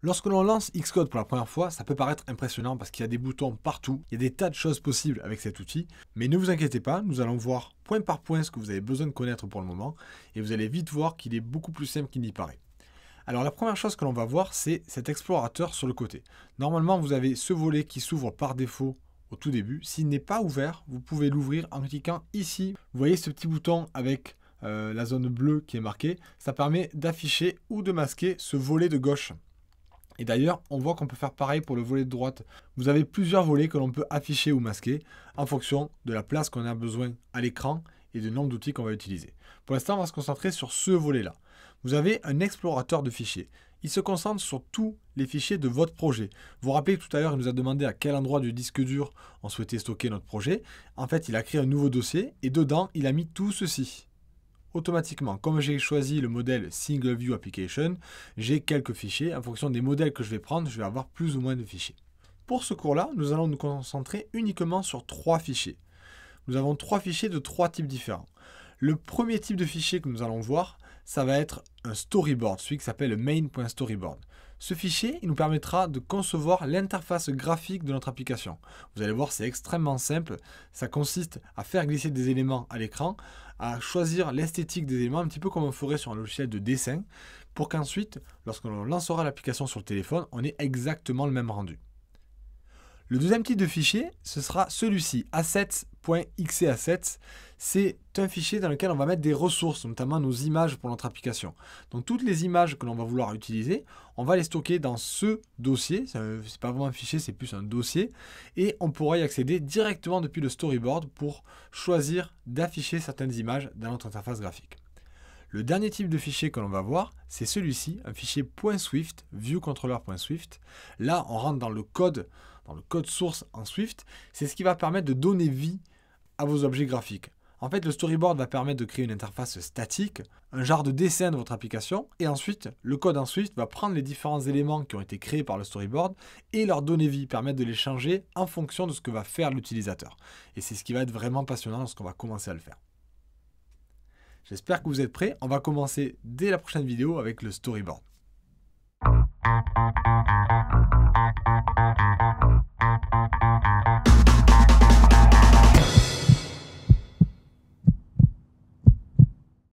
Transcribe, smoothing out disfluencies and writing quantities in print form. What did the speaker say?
Lorsque l'on lance Xcode pour la première fois, ça peut paraître impressionnant parce qu'il y a des boutons partout, il y a des tas de choses possibles avec cet outil, mais ne vous inquiétez pas, nous allons voir point par point ce que vous avez besoin de connaître pour le moment, et vous allez vite voir qu'il est beaucoup plus simple qu'il n'y paraît. Alors la première chose que l'on va voir, c'est cet explorateur sur le côté. Normalement, vous avez ce volet qui s'ouvre par défaut au tout début. S'il n'est pas ouvert, vous pouvez l'ouvrir en cliquant ici. Vous voyez ce petit bouton avec la zone bleue qui est marquée. Ça permet d'afficher ou de masquer ce volet de gauche. Et d'ailleurs, on voit qu'on peut faire pareil pour le volet de droite. Vous avez plusieurs volets que l'on peut afficher ou masquer en fonction de la place qu'on a besoin à l'écran et du nombre d'outils qu'on va utiliser. Pour l'instant, on va se concentrer sur ce volet-là. Vous avez un explorateur de fichiers. Il se concentre sur tous les fichiers de votre projet. Vous vous rappelez que tout à l'heure, il nous a demandé à quel endroit du disque dur on souhaitait stocker notre projet. En fait, il a créé un nouveau dossier et dedans, il a mis tout ceci. Automatiquement, comme j'ai choisi le modèle Single View Application, j'ai quelques fichiers. En fonction des modèles que je vais prendre, je vais avoir plus ou moins de fichiers. Pour ce cours-là, nous allons nous concentrer uniquement sur 3 fichiers. Nous avons 3 fichiers de 3 types différents. Le premier type de fichier que nous allons voir, ça va être un storyboard, celui qui s'appelle main.storyboard. Ce fichier, il nous permettra de concevoir l'interface graphique de notre application. Vous allez voir, c'est extrêmement simple. Ça consiste à faire glisser des éléments à l'écran, à choisir l'esthétique des éléments, un petit peu comme on ferait sur un logiciel de dessin, pour qu'ensuite, lorsque l'on lancera l'application sur le téléphone, on ait exactement le même rendu. Le deuxième type de fichier, ce sera celui-ci, assets.xassets. C'est un fichier dans lequel on va mettre des ressources, notamment nos images pour notre application. Donc toutes les images que l'on va vouloir utiliser, on va les stocker dans ce dossier. C'est pas vraiment un fichier, c'est plus un dossier. Et on pourra y accéder directement depuis le storyboard pour choisir d'afficher certaines images dans notre interface graphique. Le dernier type de fichier que l'on va voir, c'est celui-ci, un fichier .swift, viewcontroller.swift. Là, on rentre dans le code source en Swift. C'est ce qui va permettre de donner vie à vos objets graphiques. En fait, le storyboard va permettre de créer une interface statique, un genre de dessin de votre application, et ensuite, le code en Swift va prendre les différents éléments qui ont été créés par le storyboard et leur donner vie, permettre de les changer en fonction de ce que va faire l'utilisateur. Et c'est ce qui va être vraiment passionnant lorsqu'on va commencer à le faire. J'espère que vous êtes prêts. On va commencer dès la prochaine vidéo avec le storyboard.